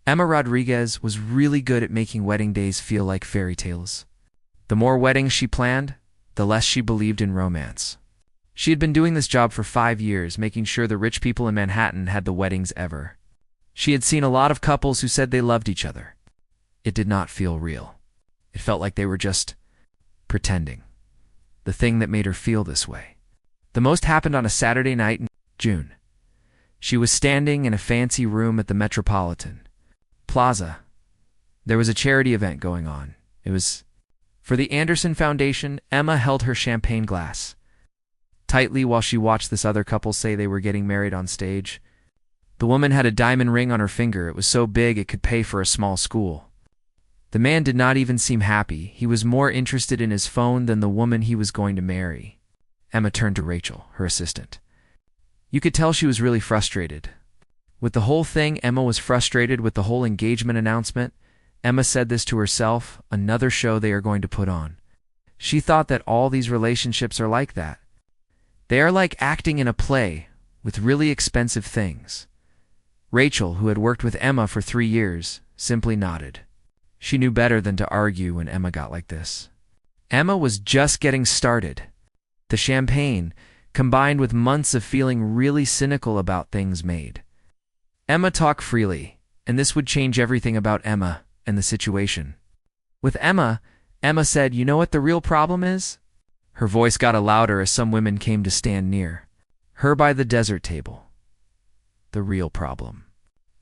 Emma Rodriguez was really good at making wedding days feel like fairy tales. The more weddings she planned, the less she believed in romance. She had been doing this job for 5 years, making sure the rich people in Manhattan had the weddings ever. She had seen a lot of couples who said they loved each other. It did not feel real. It felt like they were just pretending. The thing that made her feel this way. The most happened on a Saturday night in June. She was standing in a fancy room at the Metropolitan Plaza. There was a charity event going on. It was for the Anderson Foundation. Emma held her champagne glass tightly while she watched this other couple say they were getting married on stage. The woman had a diamond ring on her finger. It was so big it could pay for a small school. The man did not even seem happy. He was more interested in his phone than the woman he was going to marry. Emma turned to Rachel, her assistant. You could tell she was really frustrated. With the whole thing, Emma was frustrated with the whole engagement announcement. Emma said this to herself, another show they are going to put on. She thought that all these relationships are like that. They are like acting in a play with really expensive things. Rachel, who had worked with Emma for 3 years, simply nodded. She knew better than to argue when Emma got like this. Emma was just getting started. The champagne, combined with months of feeling really cynical about things, made Emma talk freely, and this would change everything about Emma and the situation. With Emma said, "You know what the real problem is?" Her voice got louder as some women came to stand near her by the dessert table. The real problem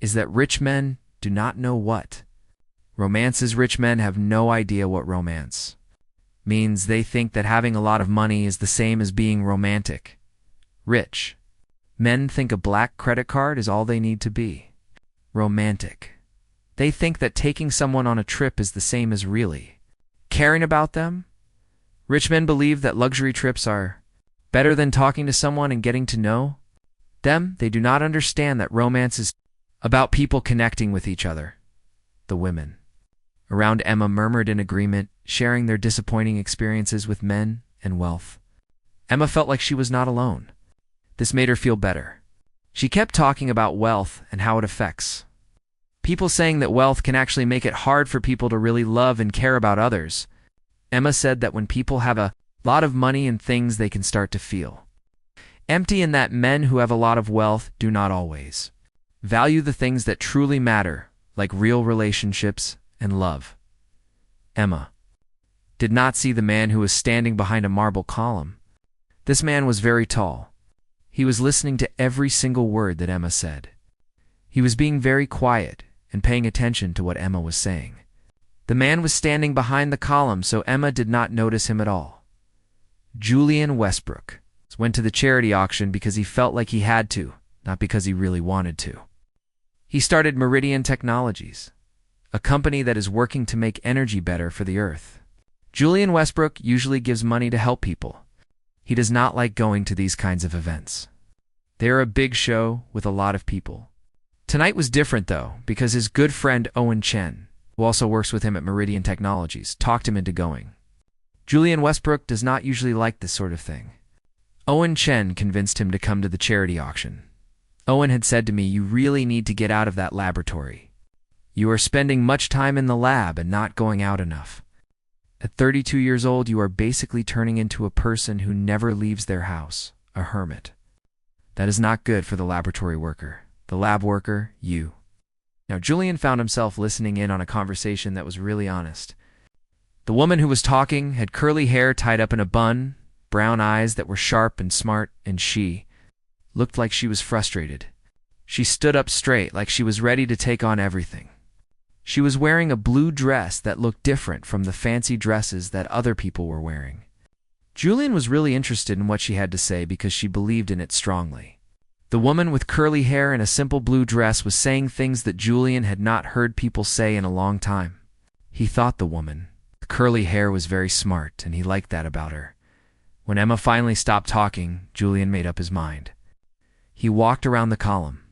is that rich men do not know what romance is. Rich men have no idea what romance means. They think that having a lot of money is the same as being romantic. Rich men think a black credit card is all they need to be romantic. They think that taking someone on a trip is the same as really caring about them. Rich men believe that luxury trips are better than talking to someone and getting to know them. They do not understand that romance is about people connecting with each other. The women around Emma murmured in agreement, sharing their disappointing experiences with men and wealth. Emma felt like she was not alone. This made her feel better. She kept talking about wealth and how it affects people, saying that wealth can actually make it hard for people to really love and care about others. Emma said that when people have a lot of money and things, they can start to feel empty, and that men who have a lot of wealth do not always value the things that truly matter, like real relationships and love. Emma did not see the man who was standing behind a marble column. This man was very tall. He was listening to every single word that Emma said. He was being very quiet and paying attention to what Emma was saying. The man was standing behind the column, so Emma did not notice him at all. Julian Westbrook went to the charity auction because he felt like he had to, not because he really wanted to. He started Meridian Technologies, a company that is working to make energy better for the earth. Julian Westbrook usually gives money to help people. He does not like going to these kinds of events. They are a big show with a lot of people. Tonight was different, though, because his good friend Owen Chen, who also works with him at Meridian Technologies, talked him into going. Julian Westbrook does not usually like this sort of thing. Owen Chen convinced him to come to the charity auction. Owen had said to me, "You really need to get out of that laboratory. You are spending much time in the lab and not going out enough. At 32 years old, you are basically turning into a person who never leaves their house, a hermit. That is not good for the laboratory worker. The lab worker, you." Now, Julian found himself listening in on a conversation that was really honest. The woman who was talking had curly hair tied up in a bun, brown eyes that were sharp and smart, and she looked like she was frustrated. She stood up straight, like she was ready to take on everything. She was wearing a blue dress that looked different from the fancy dresses that other people were wearing. Julian was really interested in what she had to say because she believed in it strongly. The woman with curly hair and a simple blue dress was saying things that Julian had not heard people say in a long time. He thought the woman with curly hair was very smart, and he liked that about her. When Emma finally stopped talking, Julian made up his mind. He walked around the column,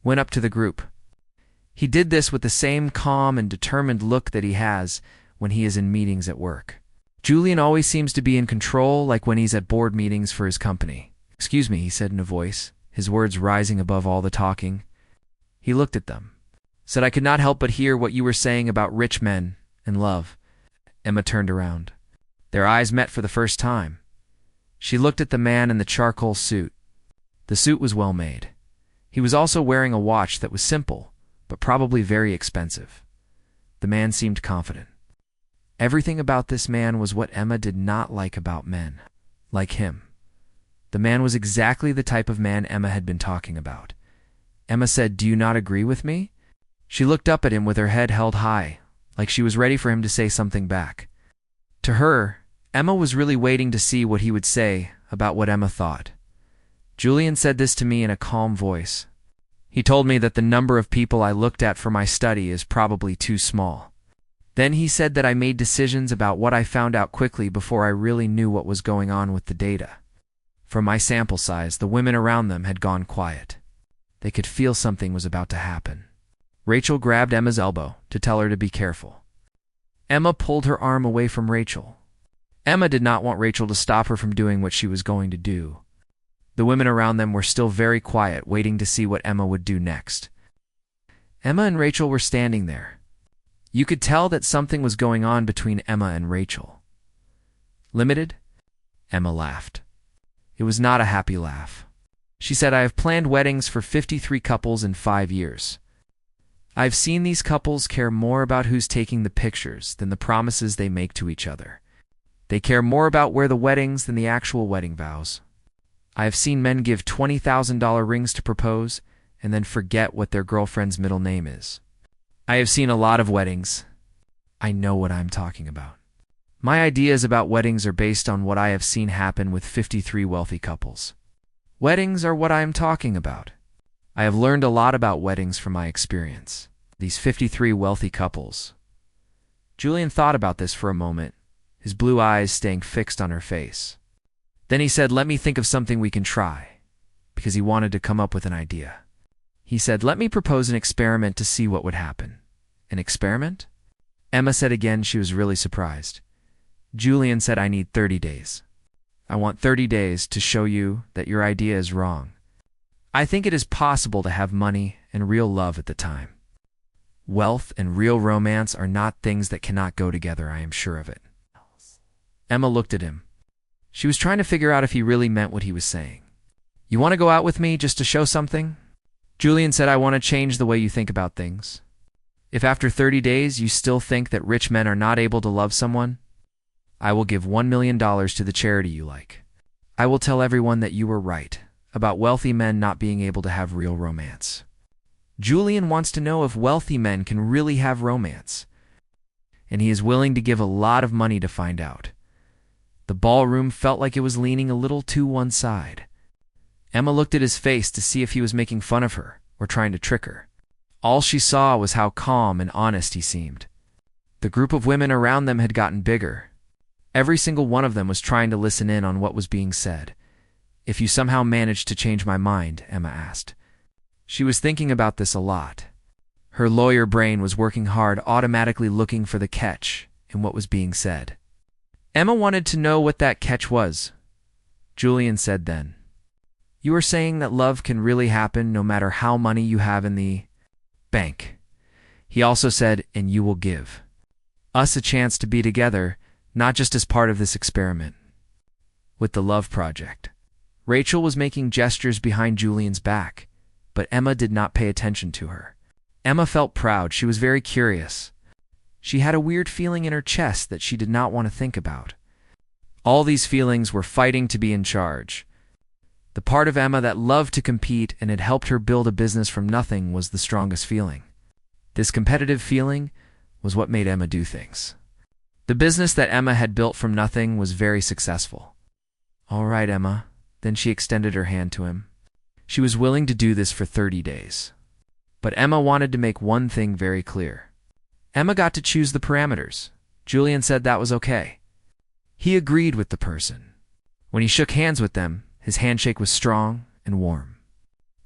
went up to the group. He did this with the same calm and determined look that he has when he is in meetings at work. Julian always seems to be in control, like when he's at board meetings for his company. "Excuse me," he said in a voice, his words rising above all the talking. He looked at them. Said I could not help but hear what you were saying about rich men and love. Emma turned around. Their eyes met for the first time. She looked at the man in the charcoal suit. The suit was well made. He was also wearing a watch that was simple, but probably very expensive. The man seemed confident. Everything about this man was what Emma did not like about men. Like him. The man was exactly the type of man Emma had been talking about. Emma said, "Do you not agree with me?" She looked up at him with her head held high, like she was ready for him to say something back. To her, Emma was really waiting to see what he would say about what Emma thought. Julian said this to me in a calm voice. He told me that the number of people I looked at for my study is probably too small. Then he said that I made decisions about what I found out quickly before I really knew what was going on with the data. From my sample size, the women around them had gone quiet. They could feel something was about to happen. Rachel grabbed Emma's elbow to tell her to be careful. Emma pulled her arm away from Rachel. Emma did not want Rachel to stop her from doing what she was going to do. The women around them were still very quiet, waiting to see what Emma would do next. Emma and Rachel were standing there. You could tell that something was going on between Emma and Rachel. Limited? Emma laughed. It was not a happy laugh. She said, "I have planned weddings for 53 couples in 5 years. I've seen these couples care more about who's taking the pictures than the promises they make to each other. They care more about where the weddings than the actual wedding vows. I have seen men give $20,000 rings to propose and then forget what their girlfriend's middle name is. I have seen a lot of weddings. I know what I'm talking about. My ideas about weddings are based on what I have seen happen with 53 wealthy couples. Weddings are what I am talking about. I have learned a lot about weddings from my experience. These 53 wealthy couples." Julian thought about this for a moment, his blue eyes staying fixed on her face. Then he said, "Let me think of something we can try," because he wanted to come up with an idea. He said, "Let me propose an experiment to see what would happen." An experiment? Emma said again she was really surprised. Julian said, "I need 30 days. I want 30 days to show you that your idea is wrong. I think it is possible to have money and real love at the time. Wealth and real romance are not things that cannot go together, I am sure of it." Emma looked at him. She was trying to figure out if he really meant what he was saying. "You want to go out with me just to show something?" Julian said, "I want to change the way you think about things. If after 30 days you still think that rich men are not able to love someone, I will give $1 million to the charity you like. I will tell everyone that you were right about wealthy men not being able to have real romance." Julian wants to know if wealthy men can really have romance, and he is willing to give a lot of money to find out. The ballroom felt like it was leaning a little to one side. Emma looked at his face to see if he was making fun of her or trying to trick her. All she saw was how calm and honest he seemed. The group of women around them had gotten bigger. Every single one of them was trying to listen in on what was being said. "If you somehow managed to change my mind," Emma asked. She was thinking about this a lot. Her lawyer brain was working hard, automatically looking for the catch in what was being said. Emma wanted to know what that catch was. Julian said then, "You are saying that love can really happen no matter how money you have in the bank." He also said, "And you will give us a chance to be together, not just as part of this experiment with the love project." Rachel was making gestures behind Julian's back, but Emma did not pay attention to her. Emma felt proud. She was very curious. She had a weird feeling in her chest that she did not want to think about. All these feelings were fighting to be in charge. The part of Emma that loved to compete and had helped her build a business from nothing was the strongest feeling. This competitive feeling was what made Emma do things. The business that Emma had built from nothing was very successful. "All right, Emma." Then she extended her hand to him. She was willing to do this for 30 days. But Emma wanted to make one thing very clear. Emma got to choose the parameters. Julian said that was okay. He agreed with the person. When he shook hands with them, his handshake was strong and warm.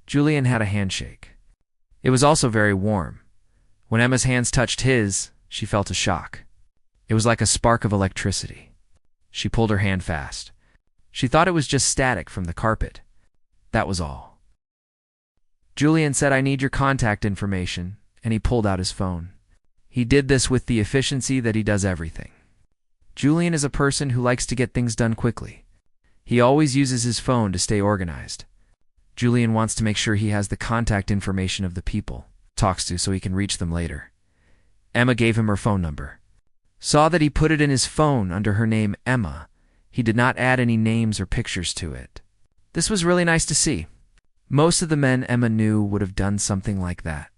Julian had a handshake. It was also very warm. When Emma's hands touched his, she felt a shock. It was like a spark of electricity. She pulled her hand fast. She thought it was just static from the carpet. That was all. Julian said, "I need your contact information," and he pulled out his phone. He did this with the efficiency that he does everything. Julian is a person who likes to get things done quickly. He always uses his phone to stay organized. Julian wants to make sure he has the contact information of the people he talks to so he can reach them later. Emma gave him her phone number. Saw that he put it in his phone under her name Emma. He did not add any names or pictures to it. This was really nice to see. Most of the men Emma knew would have done something like that.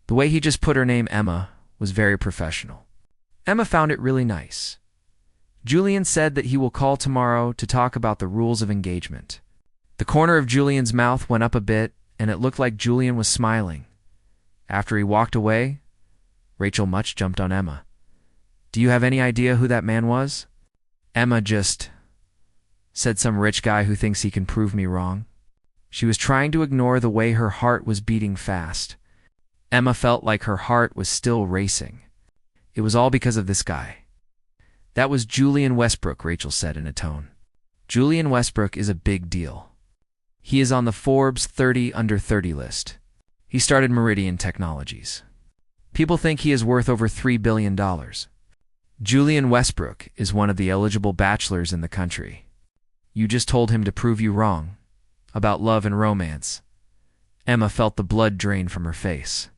The way he just put her name Emma was very professional. Emma found it really nice. Julian said that he will call tomorrow to talk about the rules of engagement. The corner of Julian's mouth went up a bit, and it looked like Julian was smiling. After he walked away, Rachel Much jumped on Emma. "Do you have any idea who that man was?" Emma just said, "Some rich guy who thinks he can prove me wrong." She was trying to ignore the way her heart was beating fast. Emma felt like her heart was still racing. It was all because of this guy. "That was Julian Westbrook," Rachel said in a tone. Julian Westbrook is a big deal. He is on the Forbes 30 under 30 list. He started Meridian Technologies. People think he is worth over $3 billion. Julian Westbrook is one of the eligible bachelors in the country. You just told him to prove you wrong about love and romance. Emma felt the blood drain from her face.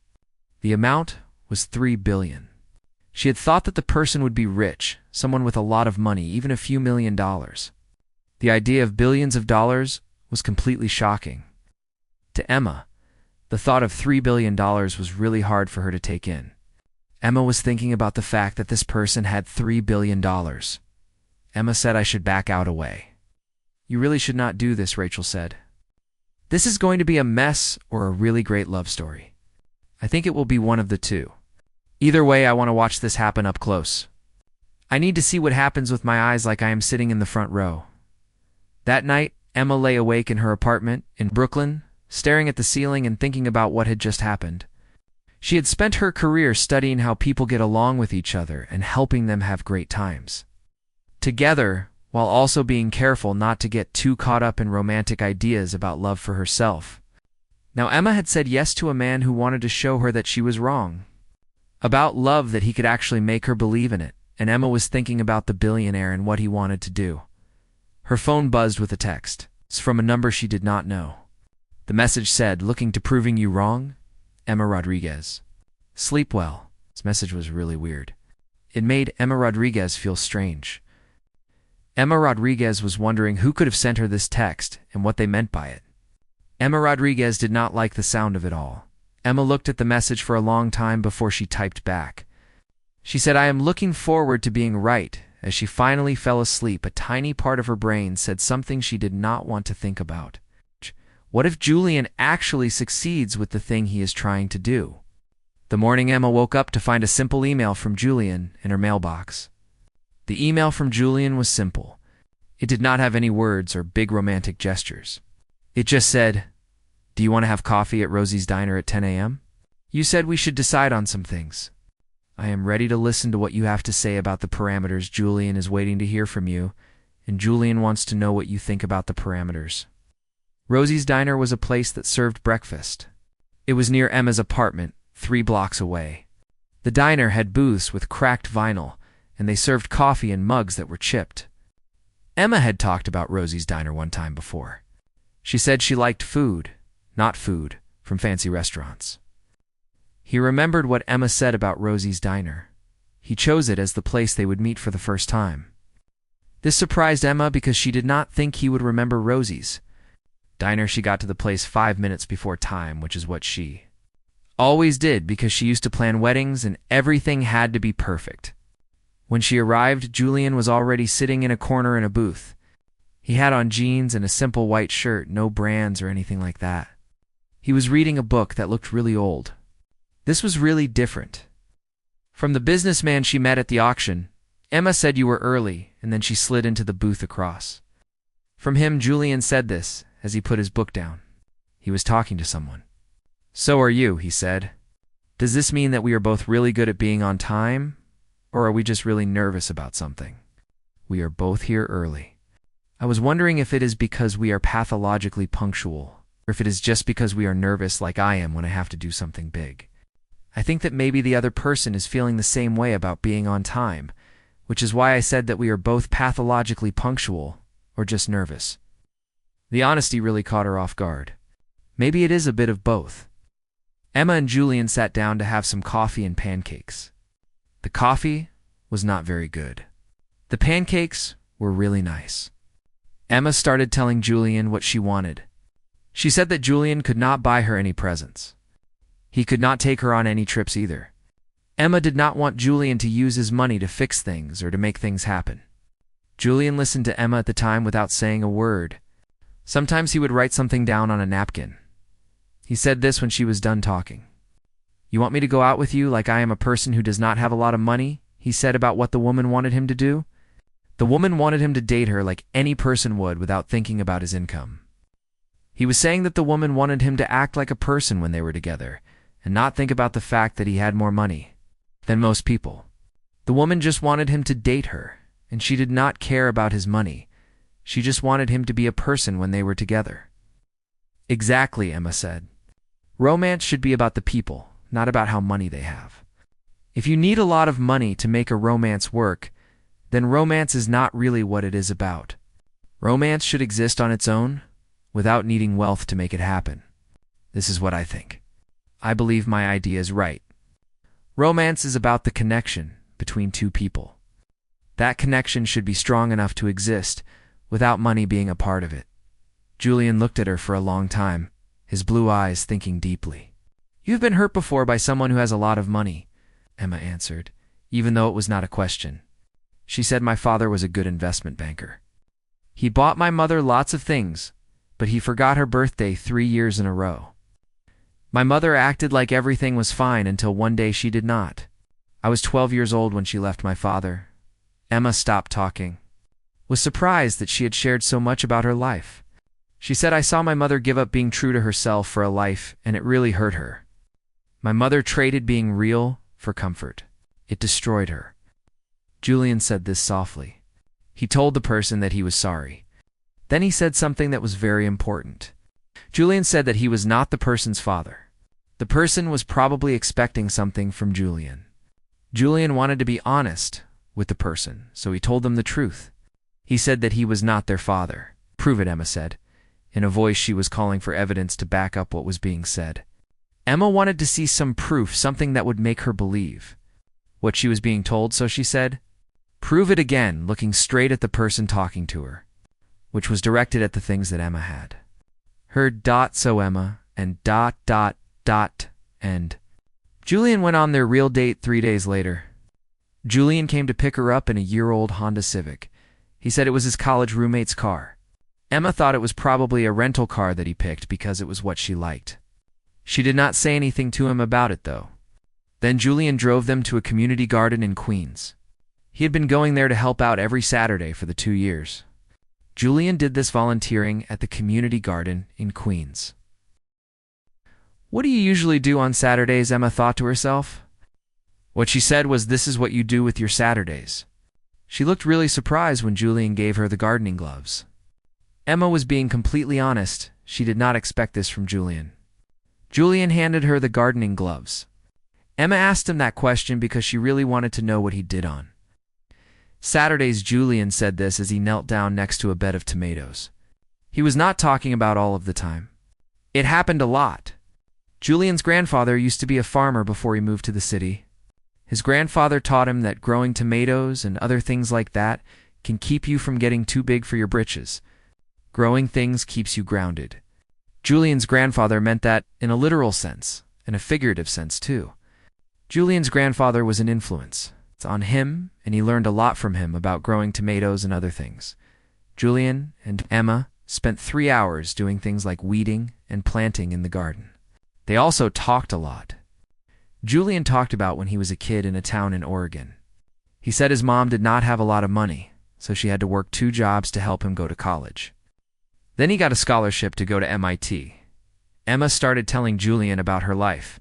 The amount was $3 billion. She had thought that the person would be rich, someone with a lot of money, even a few $1 million. The idea of billions of dollars was completely shocking. To Emma, the thought of $3 billion was really hard for her to take in. Emma was thinking about the fact that this person had $3 billion. Emma said, "I should back out away." "You really should not do this," Rachel said. "This is going to be a mess or a really great love story. I think it will be one of the two. Either way, I want to watch this happen up close. I need to see what happens with my eyes like I am sitting in the front row." That night, Emma lay awake in her apartment in Brooklyn, staring at the ceiling and thinking about what had just happened. She had spent her career studying how people get along with each other and helping them have great times together, while also being careful not to get too caught up in romantic ideas about love for herself. Now Emma had said yes to a man who wanted to show her that she was wrong about love, that he could actually make her believe in it, and Emma was thinking about the billionaire and what he wanted to do. Her phone buzzed with a text. It's from a number she did not know. The message said, "Looking to proving you wrong? Emma Rodriguez. Sleep well." This message was really weird. It made Emma Rodriguez feel strange. Emma Rodriguez was wondering who could have sent her this text and what they meant by it. Emma Rodriguez did not like the sound of it all. Emma looked at the message for a long time before she typed back. She said, "I am looking forward to being right." As she finally fell asleep, a tiny part of her brain said something she did not want to think about. What if Julian actually succeeds with the thing he is trying to do? The morning Emma woke up to find a simple email from Julian in her mailbox. The email from Julian was simple. It did not have any words or big romantic gestures. It just said, "Do you want to have coffee at Rosie's Diner at 10 a.m.? You said we should decide on some things. I am ready to listen to what you have to say about the parameters. Julian is waiting to hear from you, and Julian wants to know what you think about the parameters." Rosie's Diner was a place that served breakfast. It was near Emma's apartment, 3 blocks away. The diner had booths with cracked vinyl, and they served coffee in mugs that were chipped. Emma had talked about Rosie's Diner one time before. She said she liked food, not food from fancy restaurants. He remembered what Emma said about Rosie's Diner. He chose it as the place they would meet for the first time. This surprised Emma because she did not think he would remember Rosie's Diner. She got to the place 5 minutes before time, which is what she always did because she used to plan weddings and everything had to be perfect. When she arrived, Julian was already sitting in a corner in a booth. He had on jeans and a simple white shirt, no brands or anything like that. He was reading a book that looked really old. This was really different from the businessman she met at the auction. Emma said, "You were early," and then she slid into the booth across from him. Julian said this as he put his book down. He was talking to someone. "So are you," he said. "Does this mean that we are both really good at being on time, or are we just really nervous about something?" "We are both here early. I was wondering if it is because we are pathologically punctual, or if it is just because we are nervous like I am when I have to do something big." I think that maybe the other person is feeling the same way about being on time, which is why I said that we are both pathologically punctual or just nervous. The honesty really caught her off guard. Maybe it is a bit of both. Emma and Julian sat down to have some coffee and pancakes. The coffee was not very good. The pancakes were really nice. Emma started telling Julian what she wanted. She said that Julian could not buy her any presents. He could not take her on any trips either. Emma did not want Julian to use his money to fix things or to make things happen. Julian listened to Emma at the time without saying a word. Sometimes he would write something down on a napkin. He said this when she was done talking. "You want me to go out with you like I am a person who does not have a lot of money?" he said about what the woman wanted him to do. The woman wanted him to date her like any person would without thinking about his income. He was saying that the woman wanted him to act like a person when they were together and not think about the fact that he had more money than most people. The woman just wanted him to date her, and she did not care about his money. She just wanted him to be a person when they were together. Exactly, Emma said. Romance should be about the people, not about how money they have. If you need a lot of money to make a romance work, then romance is not really what it is about. Romance should exist on its own, without needing wealth to make it happen. This is what I think. I believe my idea is right. Romance is about the connection between two people. That connection should be strong enough to exist without money being a part of it. Julian looked at her for a long time, his blue eyes thinking deeply. "You've been hurt before by someone who has a lot of money," Emma answered, even though it was not a question. She said my father was a good investment banker. He bought my mother lots of things, but he forgot her birthday 3 years in a row. My mother acted like everything was fine until one day she did not. I was 12 years old when she left my father. Emma stopped talking. Was surprised that she had shared so much about her life. She said, "I saw my mother give up being true to herself for a life, and it really hurt her. My mother traded being real for comfort. It destroyed her." Julian said this softly. He told the person that he was sorry. Then he said something that was very important. Julian said that he was not the person's father. The person was probably expecting something from Julian. Julian wanted to be honest with the person, so he told them the truth. He said that he was not their father. "Prove it," Emma said. In a voice she was calling for evidence to back up what was being said. Emma wanted to see some proof, something that would make her believe what she was being told, so she said, "Prove it again," looking straight at the person talking to her, which was directed at the things that Emma had. Her so Emma and and Julian went on their real date 3 days later. Julian came to pick her up in a year-old Honda Civic. He said it was his college roommate's car. Emma thought it was probably a rental car that he picked because it was what she liked. She did not say anything to him about it, though. Then Julian drove them to a community garden in Queens. He had been going there to help out every Saturday for the 2 years. Julian did this volunteering at the community garden in Queens. "What do you usually do on Saturdays?" Emma thought to herself. What she said was, "This is what you do with your Saturdays." She looked really surprised when Julian gave her the gardening gloves. Emma was being completely honest. She did not expect this from Julian. Julian handed her the gardening gloves. Emma asked him that question because she really wanted to know what he did on Saturdays. Julian said this as he knelt down next to a bed of tomatoes. He was not talking about all of the time. It happened a lot. Julian's grandfather used to be a farmer before he moved to the city. His grandfather taught him that growing tomatoes and other things like that can keep you from getting too big for your britches. Growing things keeps you grounded. Julian's grandfather meant that in a literal sense, and a figurative sense too. Julian's grandfather was an influence on him, and he learned a lot from him about growing tomatoes and other things. Julian and Emma spent 3 hours doing things like weeding and planting in the garden. They also talked a lot. Julian talked about when he was a kid in a town in Oregon. He said his mom did not have a lot of money, so she had to work 2 jobs to help him go to college. Then he got a scholarship to go to MIT. Emma started telling Julian about her life.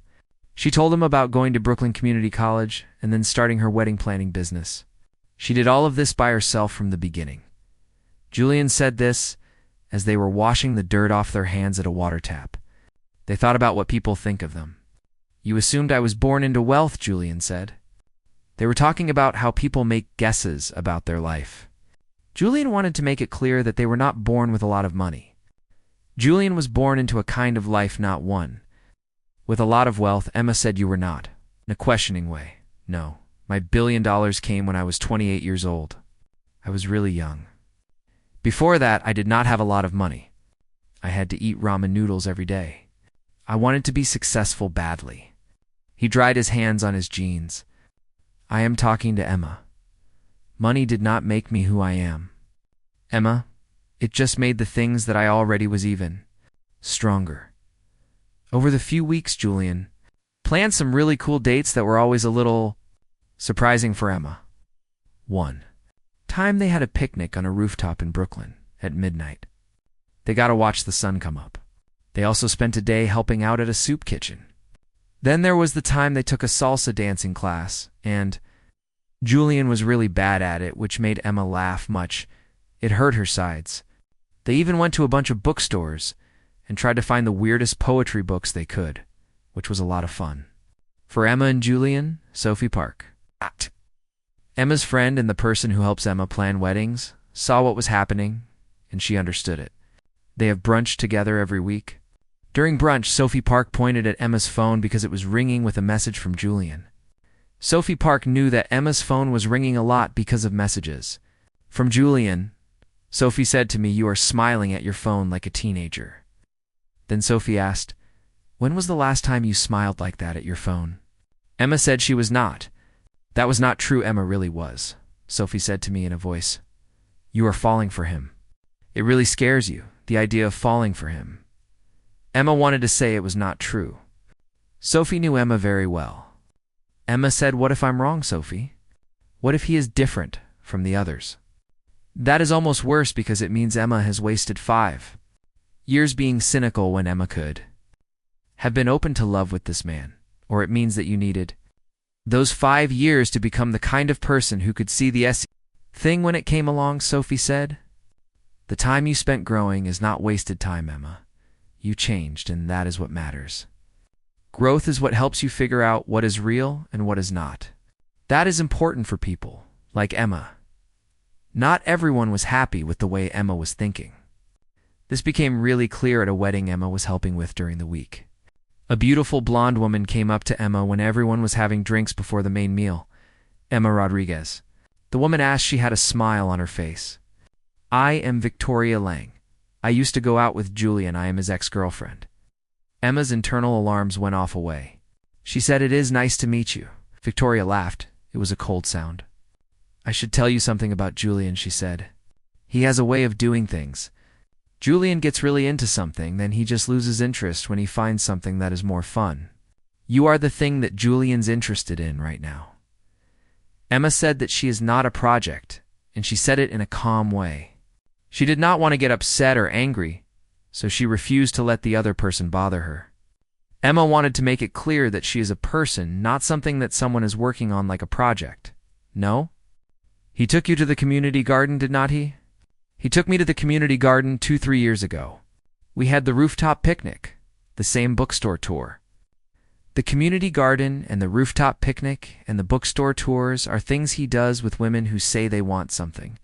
She told him about going to Brooklyn Community College and then starting her wedding planning business. She did all of this by herself from the beginning. Julian said this as they were washing the dirt off their hands at a water tap. They thought about what people think of them. You assumed I was born into wealth, Julian said. They were talking about how people make guesses about their life. Julian wanted to make it clear that they were not born with a lot of money. Julian was born into a kind of life, not one. With a lot of wealth, Emma said. You were not. In a questioning way. No. My $1 billion came when I was 28 years old. I was really young. Before that, I did not have a lot of money. I had to eat ramen noodles every day. I wanted to be successful badly. He dried his hands on his jeans. I am talking to Emma. Money did not make me who I am. Emma, it just made the things that I already was even stronger. Over the few weeks, Julian planned some really cool dates that were always a little surprising for Emma. 1 time they had a picnic on a rooftop in Brooklyn at midnight. They got to watch the sun come up. They also spent a day helping out at a soup kitchen. Then there was the time they took a salsa dancing class, and Julian was really bad at it, which made Emma laugh much. It hurt her sides. They even went to a bunch of bookstores and tried to find the weirdest poetry books they could, which was a lot of fun. For Emma and Julian, Sophie Park. Emma's friend and the person who helps Emma plan weddings saw what was happening, and she understood it. They have brunch together every week. During brunch, Sophie Park pointed at Emma's phone because it was ringing with a message from Julian. Sophie Park knew that Emma's phone was ringing a lot because of messages from Julian. Sophie said to me, "You are smiling at your phone like a teenager." Then Sophie asked, "When was the last time you smiled like that at your phone?" Emma said she was not. That was not true. Emma really was. Sophie said to me in a voice, "You are falling for him. It really scares you, the idea of falling for him." Emma wanted to say it was not true. Sophie knew Emma very well. Emma said, "What if I'm wrong, Sophie? What if he is different from the others?" That is almost worse because it means Emma has wasted 5 years being cynical when Emma could have been open to love with this man. Or it means that you needed those 5 years to become the kind of person who could see the thing when it came along, Sophie said. The time you spent growing is not wasted time, Emma. You changed, and that is what matters. Growth is what helps you figure out what is real and what is not. That is important for people like Emma. Not everyone was happy with the way Emma was thinking. This became really clear at a wedding Emma was helping with during the week. A beautiful blonde woman came up to Emma when everyone was having drinks before the main meal. Emma Rodriguez. The woman asked. She had a smile on her face. "I am Victoria Lang. I used to go out with Julian. I am his ex-girlfriend." Emma's internal alarms went off away. She said, "It is nice to meet you." Victoria laughed. It was a cold sound. "I should tell you something about Julian," she said. "He has a way of doing things. Julian gets really into something, then he just loses interest when he finds something that is more fun. You are the thing that Julian's interested in right now." Emma said that she is not a project, and she said it in a calm way. She did not want to get upset or angry, so she refused to let the other person bother her. Emma wanted to make it clear that she is a person, not something that someone is working on like a project. "No? He took you to the community garden, did not he?" "He took me to the community garden 2-3 years ago. We had the rooftop picnic, the same bookstore tour." The community garden and the rooftop picnic and the bookstore tours are things he does with women who say they want something.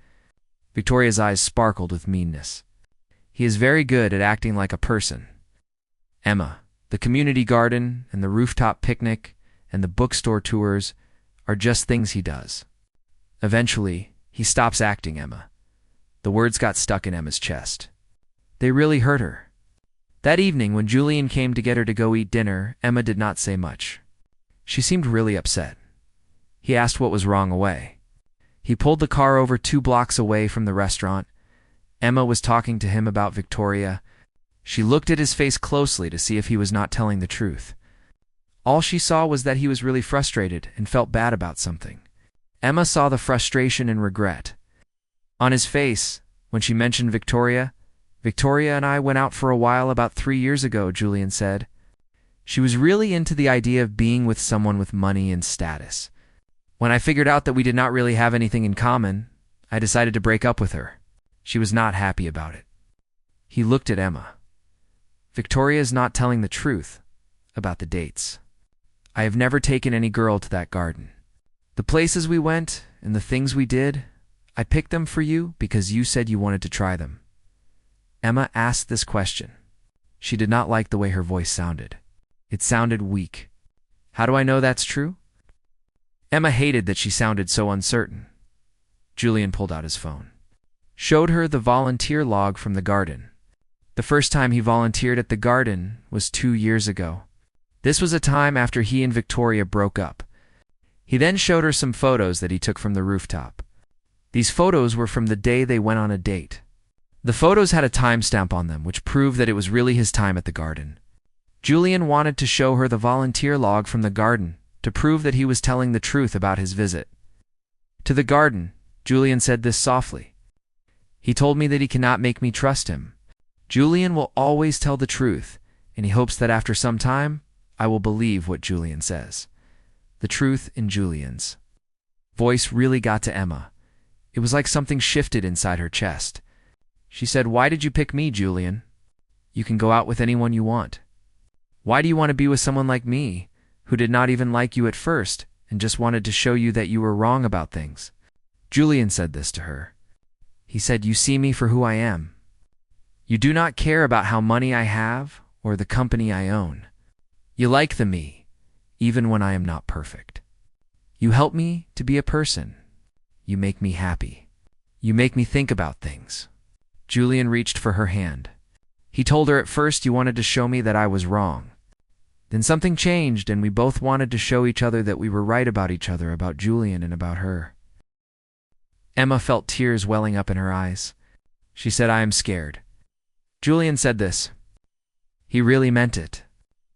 Victoria's eyes sparkled with meanness. "He is very good at acting like a person." "Emma, the community garden and the rooftop picnic and the bookstore tours are just things he does. Eventually, he stops acting, Emma." The words got stuck in Emma's chest. They really hurt her. That evening, when Julian came to get her to go eat dinner, Emma did not say much. She seemed really upset. He asked what was wrong away. He pulled the car over 2 blocks away from the restaurant. Emma was talking to him about Victoria. She looked at his face closely to see if he was not telling the truth. All she saw was that he was really frustrated and felt bad about something. Emma saw the frustration and regret on his face when she mentioned Victoria. "Victoria and I went out for a while about 3 years ago," Julian said. "She was really into the idea of being with someone with money and status. When I figured out that we did not really have anything in common, I decided to break up with her. She was not happy about it." He looked at Emma. Victoria is not telling the truth about the dates. I have never taken any girl to that garden. The places we went and the things we did, I picked them for you because you said you wanted to try them." Emma asked this question. She did not like the way her voice sounded. It sounded weak. "How do I know that's true?" Emma hated that she sounded so uncertain. Julian pulled out his phone, showed her the volunteer log from the garden. The first time he volunteered at the garden was 2 years ago. This was a time after he and Victoria broke up. He then showed her some photos that he took from the rooftop. These photos were from the day they went on a date. The photos had a timestamp on them, which proved that it was really his time at the garden. Julian wanted to show her the volunteer log from the garden to prove that he was telling the truth about his visit to the garden. Julian said this softly. "He told me that he cannot make me trust him. Julian will always tell the truth, and he hopes that after some time, I will believe what Julian says." The truth in Julian's voice really got to Emma. It was like something shifted inside her chest. She said, "Why did you pick me, Julian? You can go out with anyone you want. Why do you want to be with someone like me, who did not even like you at first and just wanted to show you that you were wrong about things?" Julian said this to her. He said, "You see me for who I am. You do not care about how money I have or the company I own. You like the me, even when I am not perfect. You help me to be a person. You make me happy. You make me think about things." Julian reached for her hand. He told her, "At first you wanted to show me that I was wrong. Then something changed and we both wanted to show each other that we were right about each other, about Julian and about her." Emma felt tears welling up in her eyes. She said, "I am scared." Julian said this. He really meant it.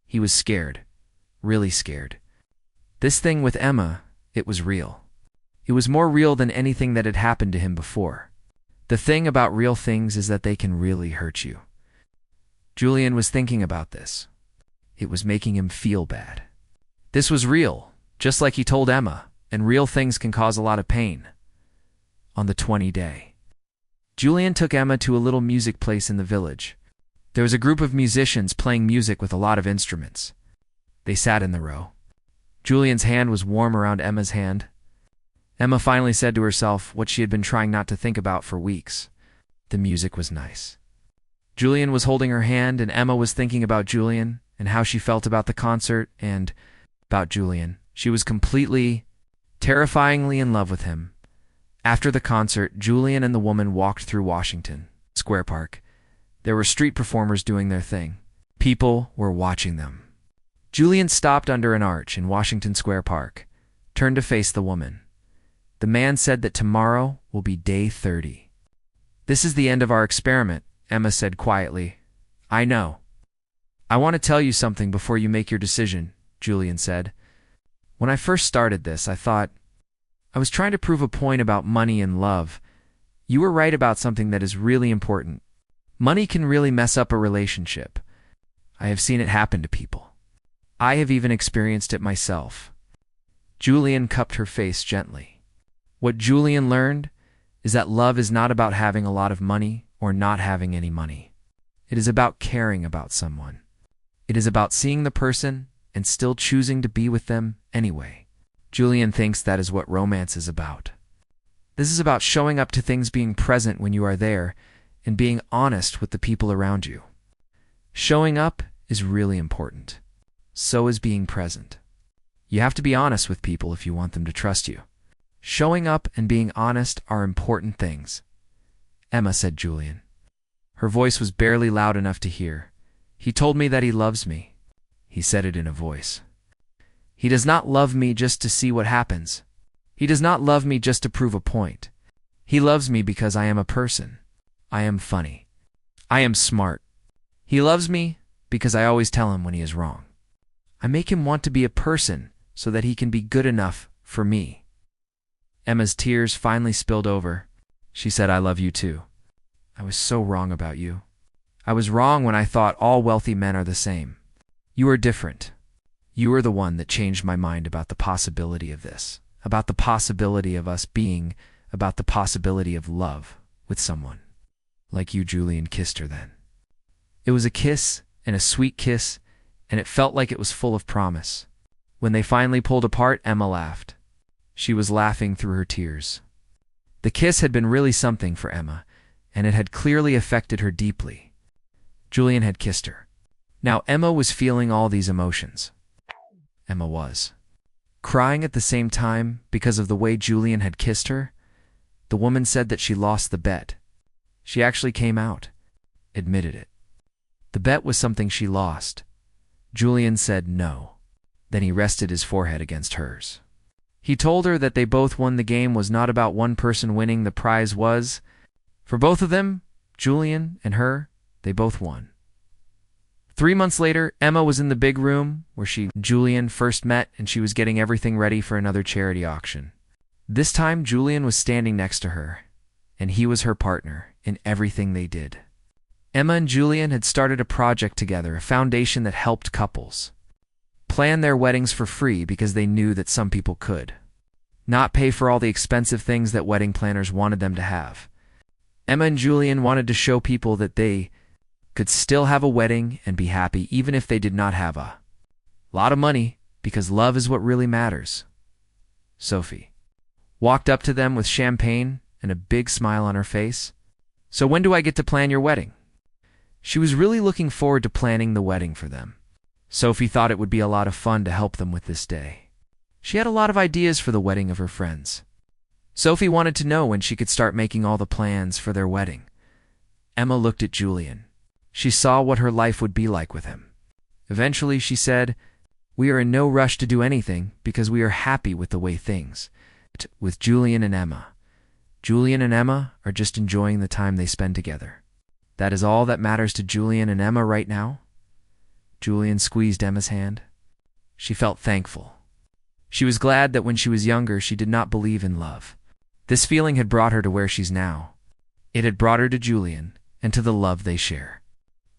He was scared, really scared. This thing with Emma, it was real. It was more real than anything that had happened to him before. The thing about real things is that they can really hurt you. Julian was thinking about this. It was making him feel bad. This was real, just like he told Emma, and real things can cause a lot of pain. On the 20th day, Julian took Emma to a little music place in the village. There was a group of musicians playing music with a lot of instruments. They sat in the row. Julian's hand was warm around Emma's hand. Emma finally said to herself what she had been trying not to think about for weeks. The music was nice. Julian was holding her hand, and Emma was thinking about Julian and how she felt about the concert and about Julian. She was completely, terrifyingly in love with him. After the concert, Julian and the woman walked through Washington Square Park. There were street performers doing their thing. People were watching them. Julian stopped under an arch in Washington Square Park, turned to face the woman. The man said that tomorrow will be day 30. "This is the end of our experiment," Emma said quietly. "I know. I want to tell you something before you make your decision," Julian said. "When I first started this, I thought I was trying to prove a point about money and love. You were right about something that is really important. Money can really mess up a relationship. I have seen it happen to people. I have even experienced it myself." Julian cupped her face gently. What Julian learned is that love is not about having a lot of money or not having any money. It is about caring about someone. It is about seeing the person and still choosing to be with them anyway. Julian thinks that is what romance is about. This is about showing up to things, being present when you are there, and being honest with the people around you. Showing up is really important. So is being present. You have to be honest with people if you want them to trust you. Showing up and being honest are important things. Emma said Julian. Her voice was barely loud enough to hear. "He told me that he loves me." He said it in a voice. "He does not love me just to see what happens. He does not love me just to prove a point. He loves me because I am a person. I am funny. I am smart. He loves me because I always tell him when he is wrong. I make him want to be a person so that he can be good enough for me." Emma's tears finally spilled over. She said, "I love you too. I was so wrong about you. I was wrong when I thought all wealthy men are the same. You are different. You are the one that changed my mind about the possibility of this, about the possibility of us being, about the possibility of love with someone. Like you." Julian kissed her then. It was a kiss, and a sweet kiss, and it felt like it was full of promise. When they finally pulled apart, Emma laughed. She was laughing through her tears. The kiss had been really something for Emma, and it had clearly affected her deeply. Julian had kissed her. Now Emma was feeling all these emotions. Emma was crying at the same time because of the way Julian had kissed her. The woman said that she lost the bet. She actually came out, admitted it. The bet was something she lost. Julian said no. Then he rested his forehead against hers. He told her that they both won. The game was not about one person winning. The prize was, for both of them, Julian and her, they both won. 3 months later, Emma was in the big room where she and Julian first met, and she was getting everything ready for another charity auction. This time, Julian was standing next to her, and he was her partner in everything they did. Emma and Julian had started a project together, a foundation that helped couples plan their weddings for free because they knew that some people could not pay for all the expensive things that wedding planners wanted them to have. Emma and Julian wanted to show people that they could still have a wedding and be happy even if they did not have a lot of money, because love is what really matters. Sophie walked up to them with champagne and a big smile on her face. "So when do I get to plan your wedding?" She was really looking forward to planning the wedding for them. Sophie thought it would be a lot of fun to help them with this day. She had a lot of ideas for the wedding of her friends. Sophie wanted to know when she could start making all the plans for their wedding. Emma looked at Julian. She saw what her life would be like with him. Eventually, she said, "We are in no rush to do anything because we are happy with the way things with Julian and Emma. Julian and Emma are just enjoying the time they spend together. That is all that matters to Julian and Emma right now." Julian squeezed Emma's hand. She felt thankful. She was glad that when she was younger, she did not believe in love. This feeling had brought her to where she's now. It had brought her to Julian and to the love they share.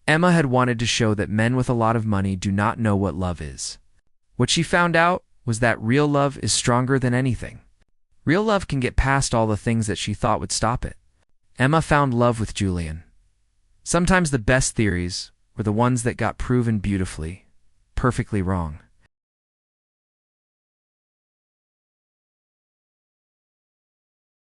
Emma had wanted to show that men with a lot of money do not know what love is. What she found out was that real love is stronger than anything. Real love can get past all the things that she thought would stop it. Emma found love with Julian. Sometimes the best theories were the ones that got proven beautifully, perfectly wrong.